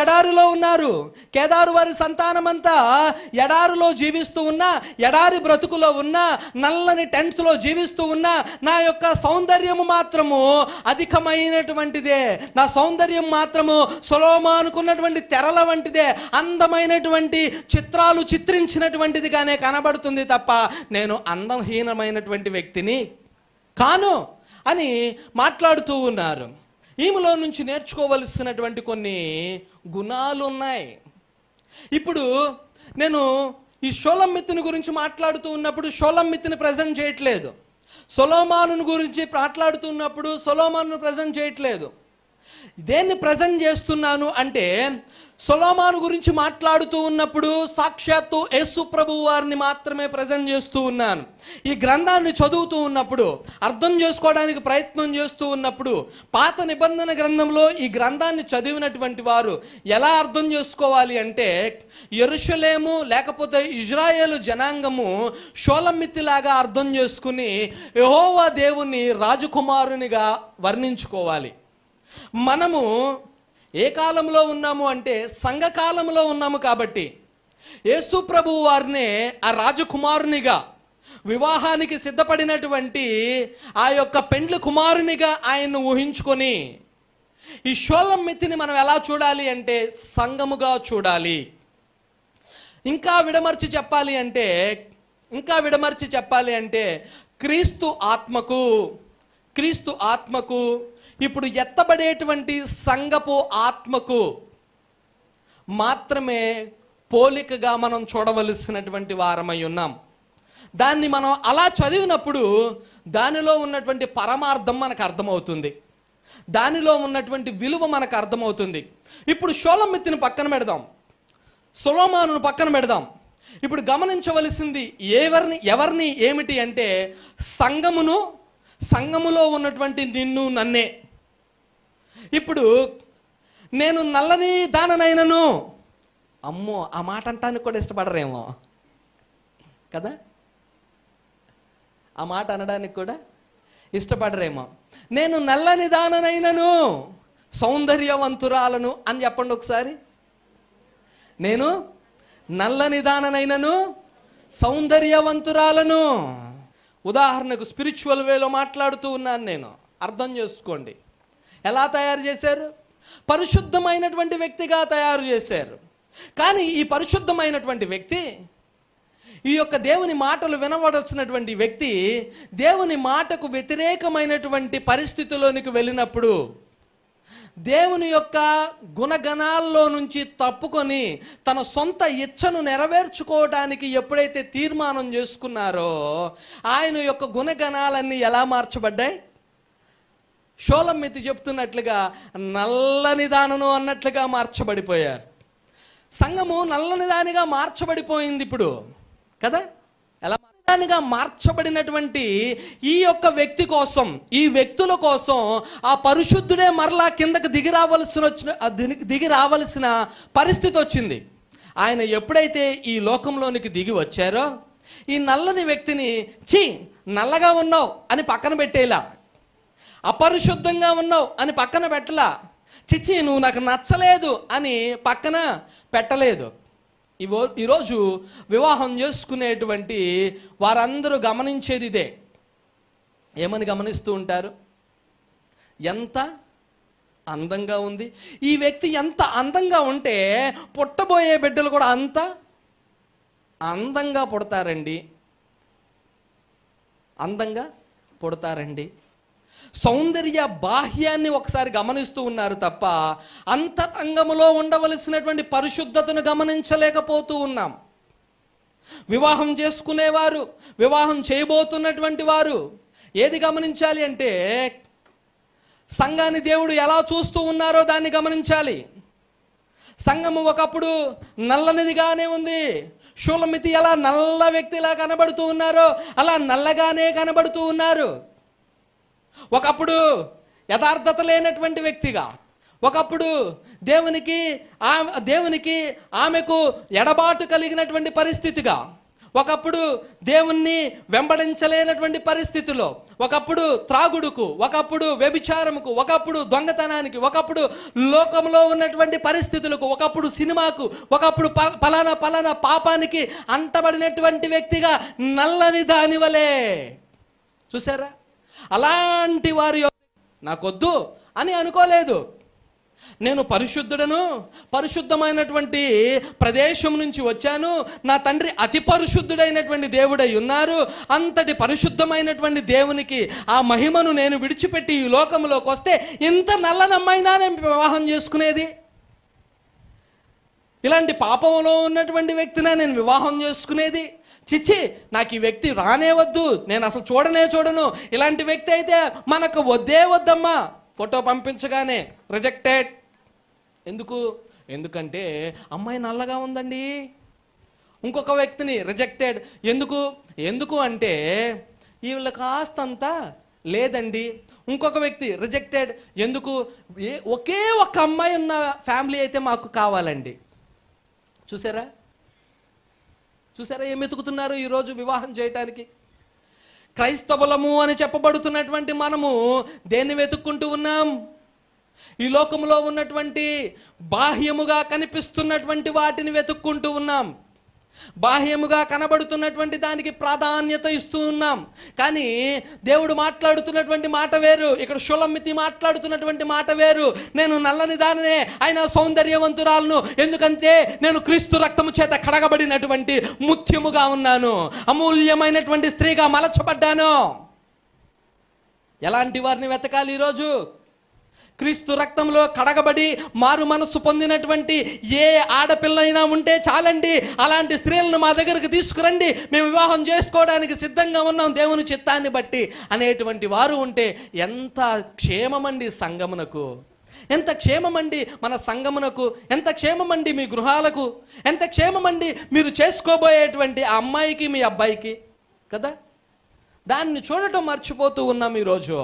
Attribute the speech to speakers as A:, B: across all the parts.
A: ఎడారిలో ఉన్నారు. కేదారు వారి సంతానమంతా ఎడారిలో జీవిస్తూ ఉన్నా, ఎడారి బ్రతుకులో ఉన్నా, నల్లని టెంట్స్లో జీవిస్తూ ఉన్నా, నా యొక్క సౌందర్యము మాత్రము అధికమైనటువంటిదే. నా సౌందర్యం మాత్రము సొలొమోనుకున్నటువంటి తెరల వంటిదే, అందమైనటువంటి చిత్రాలు చిత్రించినటువంటిదిగానే కనబడుతుంది తప్ప నేను అందహీనమైనటువంటి వ్యక్తిని కాను అని మాట్లాడుతూ ఉన్నారు. ఈమెలో నుంచి నేర్చుకోవలసినటువంటి కొన్ని గుణాలు ఉన్నాయి. ఇప్పుడు నేను ఈ షోలమ్మిత్తుని గురించి మాట్లాడుతూ ఉన్నప్పుడు షోలమ్మిత్తుని ప్రజెంట్ చేయట్లేదు. సొలొమోను గురించి మాట్లాడుతున్నప్పుడు సొలొమోనును ప్రజెంట్ చేయట్లేదు. దేన్ని ప్రజెంట్ చేస్తున్నాను అంటే, సొలొమోను గురించి మాట్లాడుతూ ఉన్నప్పుడు సాక్షాత్తు యేసు ప్రభువు వారిని మాత్రమే ప్రజెంట్ చేస్తూ ఉన్నాను. ఈ గ్రంథాన్ని చదువుతూ ఉన్నప్పుడు, అర్థం చేసుకోవడానికి ప్రయత్నం చేస్తూ ఉన్నప్పుడు, పాత నిబంధన గ్రంథంలో ఈ గ్రంథాన్ని చదివినటువంటి వారు ఎలా అర్థం చేసుకోవాలి అంటే, యెరూషలేము లేకపోతే ఇజ్రాయేలు జనాంగము షోలమ్మిత్తిలాగా అర్థం చేసుకుని యెహోవా దేవుని రాజకుమారునిగా వర్ణించుకోవాలి. మనము ఏ కాలంలో ఉన్నాము అంటే సంఘకాలంలో ఉన్నాము కాబట్టి యేసు ప్రభువు వారినే ఆ రాజకుమారునిగా, వివాహానికి సిద్ధపడినటువంటి ఆ యొక్క పెండ్లి కుమారునిగా ఆయన్ను ఊహించుకొని ఈ షోలమ్మిత్తిని మనం ఎలా చూడాలి అంటే సంఘముగా చూడాలి. ఇంకా విడమర్చి చెప్పాలి అంటే క్రీస్తు ఆత్మకు ఇప్పుడు ఎత్తబడేటువంటి సంఘపు ఆత్మకు మాత్రమే పోలికగా మనం చూడవలసినటువంటి వారమై ఉన్నాం. దాన్ని మనం అలా చదివినప్పుడు దానిలో ఉన్నటువంటి పరమార్థం మనకు అర్థమవుతుంది, దానిలో ఉన్నటువంటి విలువ మనకు అర్థమవుతుంది. ఇప్పుడు షోలమ్మిత్తిని పక్కన పెడదాం, సొలొమోనును పక్కన పెడదాం. ఇప్పుడు గమనించవలసింది ఎవరిని ఏమిటి అంటే సంఘములో ఉన్నటువంటి నిన్ను నన్నే. ఇప్పుడు నేను నల్లని దాననైనను, అమ్మో ఆ మాట అంటానికి కూడా ఇష్టపడరేమో కదా, ఆ మాట అనడానికి కూడా ఇష్టపడరేమో. నేను నల్లని దాననైనను సౌందర్యవంతురాలను అని చెప్పండి ఒకసారి. నేను నల్లని దాననైనను సౌందర్యవంతురాలను. ఉదాహరణకు స్పిరిచువల్ వేలో మాట్లాడుతూ ఉన్నాను నేను, అర్థం చేసుకోండి. ఎలా తయారు చేశారు? పరిశుద్ధమైనటువంటి వ్యక్తిగా తయారు చేశారు. కానీ ఈ పరిశుద్ధమైనటువంటి వ్యక్తి, ఈ యొక్క దేవుని మాటలు వినవలసినటువంటి వ్యక్తి దేవుని మాటకు వ్యతిరేకమైనటువంటి పరిస్థితిలోనికి వెళ్ళినప్పుడు, దేవుని యొక్క గుణగణాల్లో నుంచి తప్పుకొని తన సొంత ఇచ్చను నెరవేర్చుకోవడానికి ఎప్పుడైతే తీర్మానం చేసుకున్నారో ఆయన యొక్క గుణగణాలన్నీ ఎలా మార్చబడ్డాయి? షోలమ్మిత్తి చెప్తున్నట్లుగా నల్లని దానను అన్నట్లుగా మార్చబడిపోయారు. సంఘము నల్లని దానిగా మార్చబడిపోయింది ఇప్పుడు కదా. ఎలా దానిగా మార్చబడినటువంటి ఈ యొక్క వ్యక్తి కోసం, ఈ వ్యక్తుల కోసం ఆ పరిశుద్ధుడే మరలా కిందకు దిగి రావలసిన పరిస్థితి వచ్చింది. ఆయన ఎప్పుడైతే ఈ లోకంలోనికి దిగి వచ్చారో ఈ నల్లని వ్యక్తిని నల్లగా ఉన్నావు అని పక్కన పెట్టేలా, అపరిశుద్ధంగా ఉన్నావు అని పక్కన పెట్టలా, చిచ్చి నువ్వు నాకు నచ్చలేదు అని పక్కన పెట్టలేదు. ఈరోజు వివాహం చేసుకునేటువంటి వారందరూ గమనించేది ఇదే. ఏమని గమనిస్తూ ఉంటారు? ఎంత అందంగా ఉంది ఈ వ్యక్తి, ఎంత అందంగా ఉంటే పుట్టబోయే బిడ్డలు కూడా అంత అందంగా పుడతారండి. సౌందర్య బాహ్యాన్ని ఒకసారి గమనిస్తూ ఉన్నారు తప్ప అంతరంగములో ఉండవలసినటువంటి పరిశుద్ధతను గమనించలేకపోతూ ఉన్నాం. వివాహం చేసుకునేవారు, వివాహం చేయబోతున్నటువంటి వారు ఏది గమనించాలి అంటే సంఘాన్ని దేవుడు ఎలా చూస్తూ ఉన్నారో దాన్ని గమనించాలి. సంఘము ఒకప్పుడు నల్లనిదిగానే ఉంది. షోలమ్మిత్తి ఎలా నల్ల వ్యక్తిలా కనబడుతూ ఉన్నారో అలా నల్లగానే కనబడుతూ ఉన్నారు. ఒకప్పుడు యథార్థత లేనటువంటి వ్యక్తిగా, ఒకప్పుడు దేవునికి ఆమెకు ఎడబాటు కలిగినటువంటి పరిస్థితిగా, ఒకప్పుడు దేవుణ్ణి వెంబడించలేనటువంటి పరిస్థితిలో, ఒకప్పుడు త్రాగుడుకు, ఒకప్పుడు వ్యభిచారముకు, ఒకప్పుడు దొంగతనానికి, ఒకప్పుడు లోకంలో ఉన్నటువంటి పరిస్థితులకు, ఒకప్పుడు సినిమాకు, ఒకప్పుడు పలానా పాపానికి అంటబడినటువంటి వ్యక్తిగా నల్లని దాని వలె. చూసారా? అలాంటి వారి నాకొద్దు అని అనుకోలేదు. నేను పరిశుద్ధుడను, పరిశుద్ధమైనటువంటి ప్రదేశం నుంచి వచ్చాను, నా తండ్రి అతి పరిశుద్ధుడైనటువంటి దేవుడై ఉన్నారు, అంతటి పరిశుద్ధమైనటువంటి దేవునికి ఆ మహిమను నేను విడిచిపెట్టి ఈ లోకంలోకి వస్తే ఇంత నల్లనమ్మైనా నేను వివాహం చేసుకునేది? ఇలాంటి పాపంలో ఉన్నటువంటి వ్యక్తినా నేను వివాహం చేసుకునేది? చిచ్చి, నాకు ఈ వ్యక్తి రానే వద్దు, నేను అసలు చూడను, ఇలాంటి వ్యక్తి అయితే మనకు వద్దే వద్దమ్మా. ఫోటో పంపించగానే రిజెక్టెడ్. ఎందుకంటే అమ్మాయి నల్లగా ఉందండి. ఇంకొక వ్యక్తిని రిజెక్టెడ్. ఎందుకు అంటే వీళ్ళ కాస్తంతా లేదండి. ఇంకొక వ్యక్తి రిజెక్టెడ్. ఒకే ఒక అమ్మాయి ఉన్న ఫ్యామిలీ అయితే మాకు కావాలండి. చూసారా ఏం వెతుకుతున్నారు ఈరోజు వివాహం చేయటానికి? క్రైస్తవులము అని చెప్పబడుతున్నటువంటి మనము దేన్ని వెతుక్కుంటూ ఉన్నాం? ఈ లోకంలో ఉన్నటువంటి బాహ్యముగా కనిపిస్తున్నటువంటి వాటిని వెతుక్కుంటూ ఉన్నాం. బాహ్యముగా కనబడుతున్నటువంటి దానికి ప్రాధాన్యత ఇస్తూ ఉన్నాం. కానీ దేవుడు మాట్లాడుతున్నటువంటి మాట వేరు, ఇక్కడ షులమ్మితి మాట్లాడుతున్నటువంటి మాట వేరు. నేను నల్లని దానినే, అయినా సౌందర్యవంతురాలను, ఎందుకంటే నేను క్రీస్తు రక్తము చేత కడగబడినటువంటి ముత్యముగా ఉన్నాను, అమూల్యమైనటువంటి స్త్రీగా మలచబడ్డాను. ఎలాంటి వారిని వెతకాలి ఈరోజు? క్రీస్తు రక్తంలో కడగబడి మారు మనస్సు పొందినటువంటి ఏ ఆడపిల్ల అయినా ఉంటే చాలండి, అలాంటి స్త్రీలను మా దగ్గరకు తీసుకురండి, మేము వివాహం చేసుకోవడానికి సిద్ధంగా ఉన్నాం దేవుని చిత్తాన్ని బట్టి అనేటువంటి వారు ఉంటే ఎంత క్షేమమండి సంఘమునకు, ఎంత క్షేమమండి మన సంఘమునకు, ఎంత క్షేమమండి మీ గృహాలకు, ఎంత క్షేమమండి మీరు చేసుకోబోయేటువంటి ఆ అమ్మాయికి మీ అబ్బాయికి కదా. దాన్ని చూడటం మర్చిపోతూ ఉన్నాం, ఈరోజు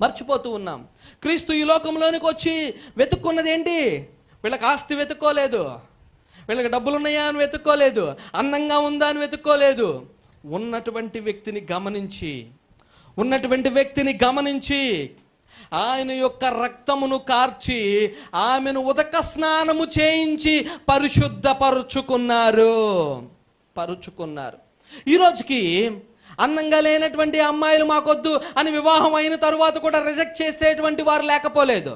A: మర్చిపోతూ ఉన్నాం. క్రీస్తు ఈ లోకంలోనికి వచ్చి వెతుక్కున్నది ఏంటి? వీళ్ళకి ఆస్తి వెతుక్కోలేదు, వీళ్ళకి డబ్బులు ఉన్నాయా అని వెతుక్కోలేదు, అందంగా ఉందా అని వెతుక్కోలేదు. ఉన్నటువంటి వ్యక్తిని గమనించి ఆయన యొక్క రక్తమును కార్చి ఆమెను ఉదక స్నానము చేయించి పరుచుకున్నారు. ఈరోజుకి అందంగా లేనటువంటి అమ్మాయిలు మాకొద్దు అని వివాహం అయిన తరువాత కూడా రిజెక్ట్ చేసేటువంటి వారు లేకపోలేదు.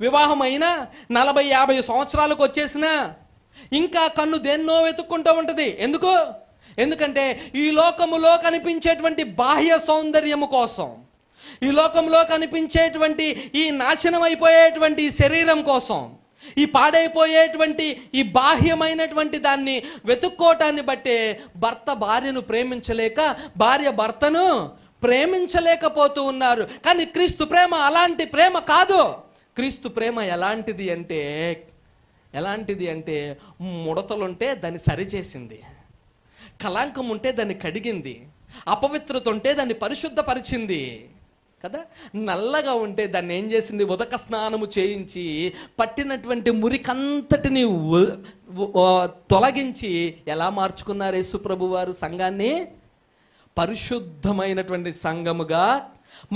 A: వివాహం అయినా 40-50 సంవత్సరాలకు వచ్చేసినా ఇంకా కన్ను దేన్నో వెతుక్కుంటూ ఉంటుంది. ఎందుకంటే ఈ లోకములో కనిపించేటువంటి బాహ్య సౌందర్యము కోసం, ఈ లోకంలో కనిపించేటువంటి ఈ నాశనం అయిపోయేటువంటి శరీరం కోసం, ఈ పాడైపోయేటువంటి ఈ బాహ్యమైనటువంటి దాన్ని వెతుక్కోవటాన్ని బట్టే భర్త భార్యను ప్రేమించలేక, భార్య భర్తను ప్రేమించలేకపోతూ ఉన్నారు. కానీ క్రీస్తు ప్రేమ అలాంటి ప్రేమ కాదు. క్రీస్తు ప్రేమ ఎలాంటిది అంటే ముడతలుంటే దాన్ని సరిచేసింది, కళంకం ఉంటే దాన్ని కడిగింది, అపవిత్రత ఉంటే దాన్ని పరిశుద్ధపరిచింది కదా. నల్లగా ఉంటే దాన్ని ఏం చేసింది? ఉదక స్నానము చేయించి పట్టినటువంటి మురికంతటిని తొలగించి ఎలా మార్చుకున్నారు యేసుప్రభు వారు? సంఘాన్ని పరిశుద్ధమైనటువంటి సంఘముగా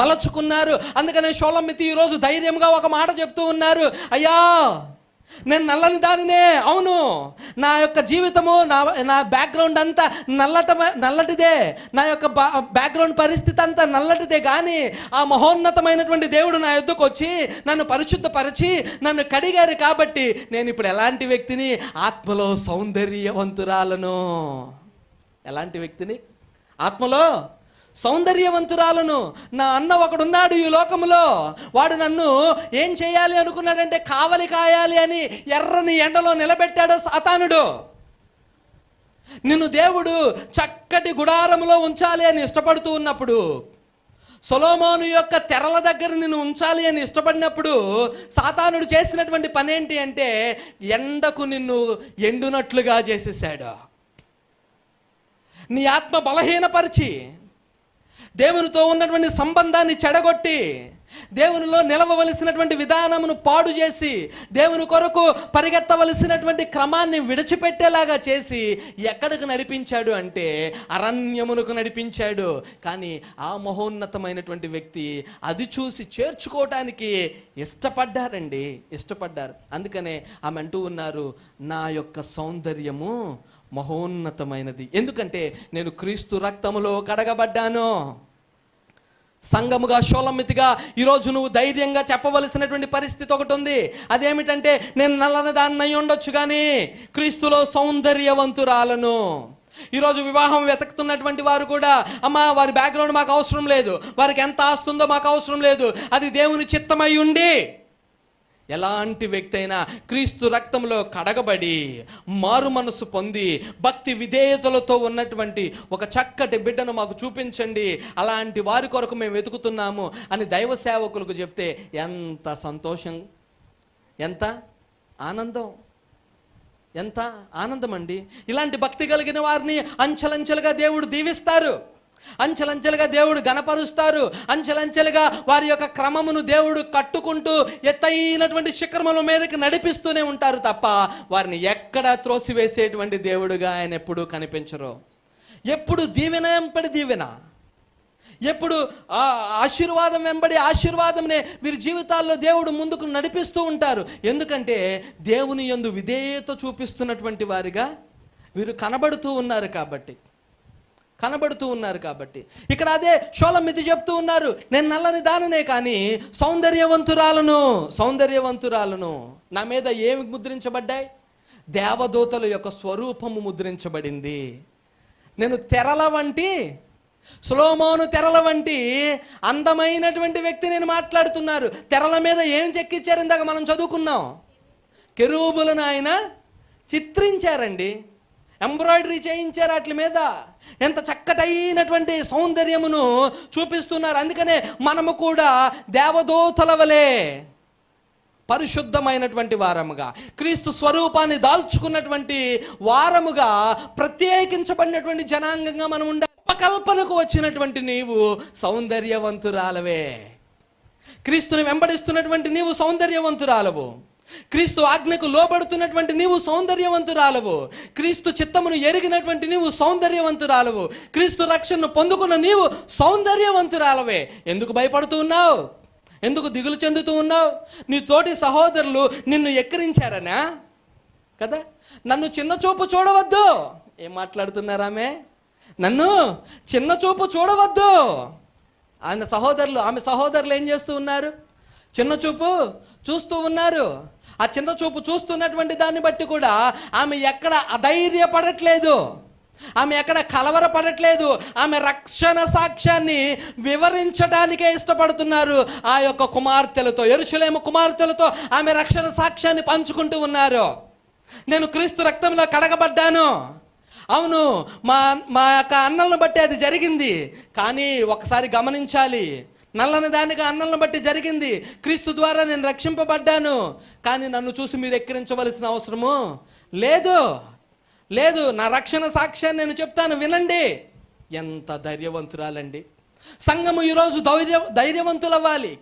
A: మలచుకున్నారు. అందుకనే షూలమ్మితి ఈరోజు ధైర్యంగా ఒక మాట చెప్తూ ఉన్నారు, అయ్యా నేను నల్లని దానినే, అవును, నా యొక్క జీవితము, నా బ్యాక్గ్రౌండ్ అంతా నల్లటిదే, నా యొక్క బ్యాక్గ్రౌండ్ పరిస్థితి అంతా నల్లటిదే, కానీ ఆ మహోన్నతమైనటువంటి దేవుడు నా యొద్దకు వచ్చి నన్ను పరిశుద్ధపరిచి నన్ను కడిగారు కాబట్టి నేను ఇప్పుడు ఎలాంటి వ్యక్తిని? ఆత్మలో సౌందర్యవంతురాలను. ఎలాంటి వ్యక్తిని? ఆత్మలో సౌందర్యవంతురాలను. నా అన్న ఒకడున్నాడు ఈ లోకంలో, వాడు నన్ను ఏం చేయాలి అనుకున్నాడంటే కావలి కాయాలి అని ఎర్రని ఎండలో నిలబెట్టాడు సాతానుడు. నిన్ను దేవుడు చక్కటి గుడారంలో ఉంచాలి అని ఇష్టపడుతూ ఉన్నప్పుడు, సొలొమోను యొక్క తెరల దగ్గర నిన్ను ఉంచాలి అని ఇష్టపడినప్పుడు సాతానుడు చేసినటువంటి పని ఏంటి అంటే ఎండకు నిన్ను ఎండునట్లుగా చేసేసాడు. నీ ఆత్మ బలహీనపరిచి దేవునితో ఉన్నటువంటి సంబంధాన్ని చెడగొట్టి, దేవునిలో నిలవవలసినటువంటి విధానమును పాడు చేసి, దేవుని కొరకు పరిగెత్తవలసినటువంటి క్రమాన్ని విడిచిపెట్టేలాగా చేసి ఎక్కడికి నడిపించాడు అంటే అరణ్యమునకు నడిపించాడు. కానీ ఆ మహోన్నతమైనటువంటి వ్యక్తి అది చూసి చేర్చుకోవటానికి ఇష్టపడ్డారు. అందుకనే ఆమె అంటూ ఉన్నారు, నా యొక్క సౌందర్యము మహోన్నతమైనది, ఎందుకంటే నేను క్రీస్తు రక్తములో కడగబడ్డాను. సంఘముగా షోలమితిగా ఈరోజు నువ్వు ధైర్యంగా చెప్పవలసినటువంటి పరిస్థితి ఒకటి ఉంది. అదేమిటంటే, నేను నల్లని దాన్ని అయి ఉండొచ్చు కానీ క్రీస్తులో సౌందర్యవంతురాలను. ఈరోజు వివాహం వెతుకుతున్నటువంటి వారు కూడా, అమ్మా వారి బ్యాక్గ్రౌండ్ మాకు అవసరం లేదు, వారికి ఎంత ఆస్తుందో మాకు అవసరం లేదు, అది దేవుని చిత్తమై ఉండి, ఎలాంటి వ్యక్తి అయినా క్రీస్తు రక్తంలో కడగబడి మారు మనసు పొంది భక్తి విధేయతలతో ఉన్నటువంటి ఒక చక్కటి బిడ్డను మాకు చూపించండి, అలాంటి వారి కొరకు మేము వెతుకుతున్నాము అని దైవ సేవకులకు చెప్తే ఎంత సంతోషం, ఎంత ఆనందం అండి. ఇలాంటి భక్తి కలిగిన వారిని అంచెలంచెలుగా దేవుడు దీవిస్తారు, అంచెలంచెలుగా దేవుడు గణపరుస్తారు, అంచెలంచెలుగా వారి యొక్క క్రమమును దేవుడు కట్టుకుంటూ ఎత్తైనటువంటి శిఖరముల మీదకి నడిపిస్తూనే ఉంటారు తప్ప వారిని ఎక్కడ త్రోసివేసేటువంటి దేవుడుగా ఆయన ఎప్పుడూ కనిపించరు. ఎప్పుడు దీవెన వెంబడి దీవెన, ఎప్పుడు ఆశీర్వాదం వెంబడి ఆశీర్వాదంనే వీరి జీవితాల్లో దేవుడు ముందుకు నడిపిస్తూ ఉంటారు. ఎందుకంటే దేవుని యందు విధేయత చూపిస్తున్నటువంటి వారిగా వీరు కనబడుతూ ఉన్నారు కాబట్టి ఇక్కడ అదే షోలమితి చెప్తూ ఉన్నారు, నేను నల్లని దానినే కానీ సౌందర్యవంతురాలను. నా మీద ఏమి ముద్రించబడ్డాయి? దేవదూతల యొక్క స్వరూపము ముద్రించబడింది. నేను సొలొమోను తెరల వంటి అందమైనటువంటి వ్యక్తి నేను మాట్లాడుతున్నారు. తెరల మీద ఏం చెక్కిచ్చారు? ఇందాక మనం చదువుకున్నాం, కెరూబులను ఆయన చిత్రించారండి, ఎంబ్రాయిడరీ చేయించారు వాటి మీద. ఎంత చక్కటైనటువంటి సౌందర్యమును చూపిస్తున్నారు. అందుకనే మనము కూడా దేవదూతల వలె పరిశుద్ధమైనటువంటి వారముగా, క్రీస్తు స్వరూపాన్ని దాల్చుకున్నటువంటి వారముగా, ప్రత్యేకించబడినటువంటి జనాంగంగా మనం ఉండాలి. ఉపకల్పనకు వచ్చినటువంటి నీవు సౌందర్యవంతురాలవే. క్రీస్తుని వెంబడిస్తున్నటువంటి నీవు సౌందర్యవంతురాలవు. క్రీస్తు ఆజ్ఞకు లోబడుతున్నటువంటి నీవు సౌందర్యవంతురాలవు. క్రీస్తు చిత్తమును ఎరిగినటువంటి నీవు సౌందర్యవంతురాలవు. క్రీస్తు రక్షణను పొందుకున్న నీవు సౌందర్యవంతురాలవే. ఎందుకు భయపడుతూ ఉన్నావు? ఎందుకు దిగులు చెందుతూ ఉన్నావు? నీ తోటి సహోదరులు నిన్ను ఎక్కిరించారనా కదా? నన్ను చిన్న చూపు చూడవద్దు. ఏం మాట్లాడుతున్నారామె? నన్ను చిన్న చూపు చూడవద్దు. ఆమె సహోదరులు ఏం చేస్తూ ఉన్నారు? చిన్న చూపు చూస్తూ ఉన్నారు. ఆ చిన్న చూపు చూస్తున్నటువంటి దాన్ని బట్టి కూడా ఆమె ఎక్కడ అధైర్యపడట్లేదు, ఆమె ఎక్కడ కలవరపడట్లేదు. ఆమె రక్షణ సాక్ష్యాన్ని వివరించడానికే ఇష్టపడుతున్నారు. ఆ యొక్క కుమార్తెలతో, యెరూషలేము కుమార్తెలతో ఆమె రక్షణ సాక్ష్యాన్ని పంచుకుంటూ ఉన్నారు. నేను క్రీస్తు రక్తంలో కడగబడ్డాను. అవును, మా యొక్క అన్నలను బట్టి అది జరిగింది. కానీ ఒకసారి గమనించాలి, నల్లని దానిగా అన్నలను బట్టి జరిగింది. క్రీస్తు ద్వారా నేను రక్షింపబడ్డాను. కానీ నన్ను చూసి మీరు ఎక్కిరించవలసిన అవసరము లేదు. నా రక్షణ సాక్ష్యాన్ని నేను చెప్తాను, వినండి. ఎంత ధైర్యవంతురాలండి. సంఘము ఈరోజు ధైర్యవంతులవ్వాలి.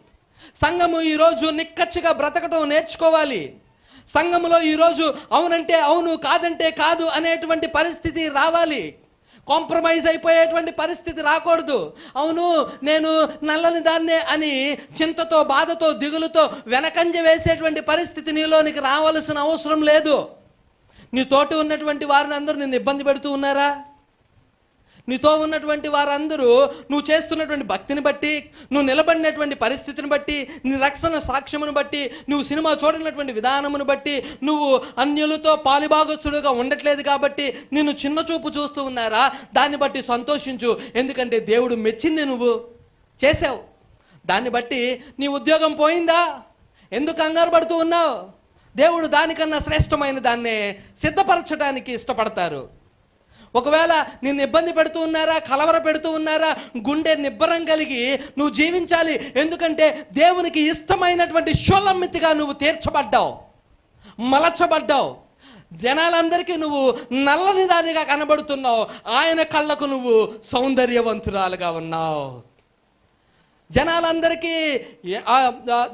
A: సంఘము ఈరోజు నిక్కచ్చిగా బ్రతకటం నేర్చుకోవాలి. సంఘములో ఈరోజు అవునంటే అవును, కాదంటే కాదు అనేటువంటి పరిస్థితి రావాలి. కాంప్రమైజ్ అయిపోయేటువంటి పరిస్థితి రాకూడదు. అవును, నేను నల్లని దాన్నే అని చింతతో, బాధతో, దిగులుతో వెనకంజ వేసేటువంటి పరిస్థితి నీలోనికి రావాల్సిన అవసరం లేదు. నీ తోటి ఉన్నటువంటి వారిని అందరూ నిన్ను ఇబ్బంది పెడుతూ ఉన్నారా? నీతో ఉన్నటువంటి వారందరూ నువ్వు చేస్తున్నటువంటి భక్తిని బట్టి, నువ్వు నిలబడినటువంటి పరిస్థితిని బట్టి, నీ రక్షణ సాక్ష్యమును బట్టి, నువ్వు సినిమా చూడనటువంటి విధానమును బట్టి, నువ్వు అన్యులతో పాలిభాగస్తుడుగా ఉండట్లేదు కాబట్టి నిన్ను చిన్న చూపు చూస్తూ ఉన్నారా? దాన్ని బట్టి సంతోషించు. ఎందుకంటే దేవుడు మెచ్చింది నువ్వు చేసావు. దాన్ని బట్టి నీ ఉద్యోగం పోయిందా? ఎందుకు కంగారు పడుతూ ఉన్నావు? దేవుడు దానికన్నా శ్రేష్టమైన దాన్నే సిద్ధపరచడానికి ఇష్టపడతారు. ఒకవేళ నిన్ను ఇబ్బంది పెడుతూ ఉన్నారా, కలవర పెడుతూ ఉన్నారా, గుండె నిబ్బరం కలిగి నువ్వు జీవించాలి. ఎందుకంటే దేవునికి ఇష్టమైనటువంటి షోలమ్మితిగా నువ్వు తీర్చబడ్డావు, మలచబడ్డావు. జనాలందరికీ నువ్వు నల్లని దానిగా కనబడుతున్నావు, ఆయన కళ్ళకు నువ్వు సౌందర్యవంతురాలుగా ఉన్నావు.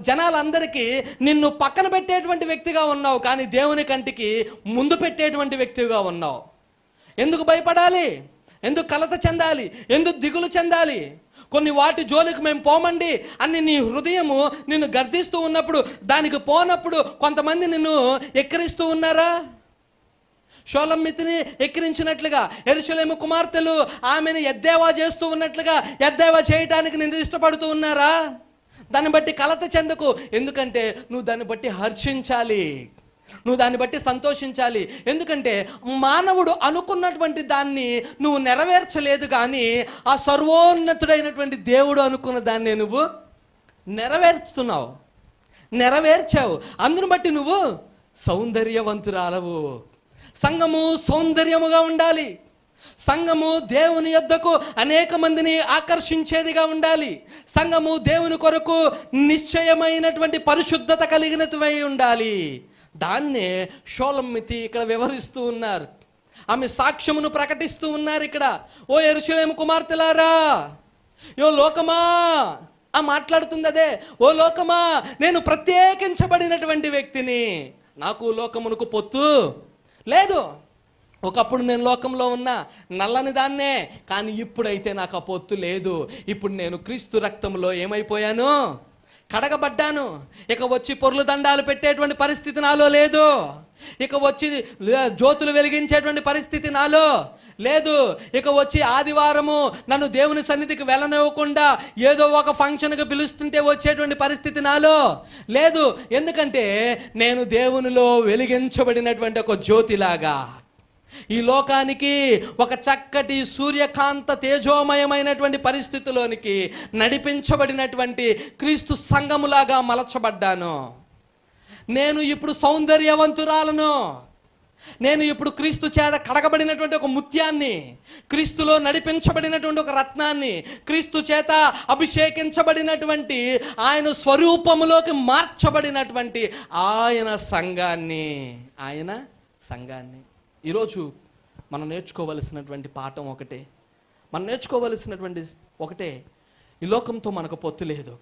A: జనాలందరికీ నిన్ను పక్కన పెట్టేటువంటి వ్యక్తిగా ఉన్నావు, కానీ దేవుని కంటికి ముందు పెట్టేటువంటి వ్యక్తిగా ఉన్నావు. ఎందుకు భయపడాలి? ఎందుకు కలత చెందాలి? ఎందుకు దిగులు చెందాలి? కొన్ని వాటి జోలికి మేము పోమండి అని నీ హృదయము నిన్ను గర్దిస్తూ ఉన్నప్పుడు, దానికి పోనప్పుడు కొంతమంది నిన్ను ఎక్కిరిస్తూ ఉన్నారా? షోలమ్మితిని ఎక్కిరించినట్లుగా యెరూషలేము కుమార్తెలు ఆమెను ఎద్దేవా చేస్తూ ఉన్నట్లుగా ఎద్దేవా చేయటానికి నిన్ను ఇష్టపడుతూ ఉన్నారా? దాన్ని బట్టి కలత చెందకు. ఎందుకంటే నువ్వు దాన్ని బట్టి హర్షించాలి, నువ్వు దాన్ని బట్టి సంతోషించాలి. ఎందుకంటే మానవుడు అనుకున్నటువంటి దాన్ని నువ్వు నెరవేర్చలేదు, కానీ ఆ సర్వోన్నతుడైనటువంటి దేవుడు అనుకున్న దాన్ని నువ్వు నెరవేర్చావు. అందును బట్టి నువ్వు సౌందర్యవంతురాలవు. సంఘము సౌందర్యముగా ఉండాలి. సంఘము దేవుని యొద్దకు అనేక మందిని ఆకర్షించేదిగా ఉండాలి. సంఘము దేవుని కొరకు నిశ్చయమైనటువంటి పరిశుద్ధత కలిగినదివై ఉండాలి. దాన్నే షోలమ్మితి ఇక్కడ వివరిస్తూ ఉన్నారు. ఆమె సాక్ష్యమును ప్రకటిస్తూ ఉన్నారు ఇక్కడ. ఓ యెరూషలేము కుమార్తెలారా, యో లోకమా, ఆ మాట్లాడుతుంది అదే. ఓ లోకమా, నేను ప్రత్యేకించబడినటువంటి వ్యక్తిని, నాకు లోకమునకు పొత్తు లేదు. ఒకప్పుడు నేను లోకంలో ఉన్నా, నల్లని దాన్నే, కానీ ఇప్పుడైతే నాకు ఆ పొత్తు లేదు. ఇప్పుడు నేను క్రీస్తు రక్తంలో ఏమైపోయాను? కడగబడ్డాను. ఇక వచ్చి పొర్లు దండాలు పెట్టేటువంటి పరిస్థితి నాలో లేదు. ఇక వచ్చి జ్యోతులు వెలిగించేటువంటి పరిస్థితి నాలో లేదు. ఇక వచ్చి ఆదివారము నన్ను దేవుని సన్నిధికి వెళ్ళనివ్వకుండా ఏదో ఒక ఫంక్షన్కి పిలుస్తుంటే వచ్చేటువంటి పరిస్థితి నాలో లేదు. ఎందుకంటే నేను దేవునిలో వెలిగించబడినటువంటి ఒక జ్యోతిలాగా, ఈ లోకానికి ఒక చక్కటి సూర్యకాంత తేజోమయమైనటువంటి పరిస్థితిలోనికి నడిపించబడినటువంటి క్రీస్తు సంఘములాగా మలచబడ్డాను. నేను ఇప్పుడు సౌందర్యవంతురాలను. నేను ఇప్పుడు క్రీస్తు చేత కడగబడినటువంటి ఒక ముత్యాన్ని, క్రీస్తులో నడిపించబడినటువంటి ఒక రత్నాన్ని, క్రీస్తు చేత అభిషేకించబడినటువంటి ఆయన స్వరూపములోకి మార్చబడినటువంటి ఆయన సంఘాన్ని. ఈరోజు మనం నేర్చుకోవలసినటువంటి పాఠం ఒకటే, ఈ లోకంతో మనకు పొత్తు లేదు.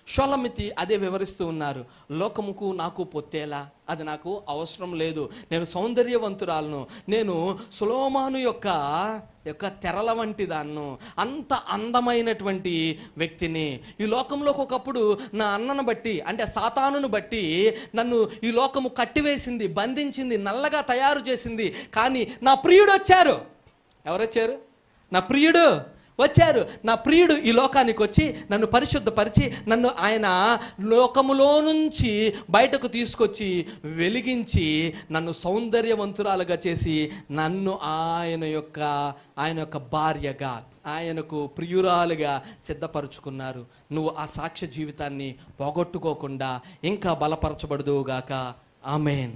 A: షోలమ్మితి అదే వివరిస్తూ ఉన్నారు. లోకముకు నాకు పొత్తేలా, అది నాకు అవసరం లేదు. నేను సౌందర్యవంతురాలను, నేను సొలొమోను యొక్క తెరల వంటి దాన్ను, అంత అందమైనటువంటి వ్యక్తిని. ఈ లోకంలోకి ఒకప్పుడు నా అన్నను బట్టి, అంటే సాతానును బట్టి నన్ను ఈ లోకము కట్టివేసింది, బంధించింది, నల్లగా తయారు చేసింది. కానీ నా ప్రియుడు వచ్చారు. ఎవరొచ్చారు? నా ప్రియుడు వచ్చారు. నా ప్రియుడు ఈ లోకానికి వచ్చి నన్ను పరిశుద్ధపరిచి, నన్ను ఆయన లోకములో నుంచి బయటకు తీసుకొచ్చి వెలిగించి, నన్ను సౌందర్యవంతురాలుగా చేసి, నన్ను ఆయన యొక్క భార్యగా, ఆయనకు ప్రియురాలుగా సిద్ధపరుచుకున్నారు. నువ్వు ఆ సాక్ష్య జీవితాన్ని పోగొట్టుకోకుండా ఇంకా బలపరచబడుదువుగాక. ఆమేన్.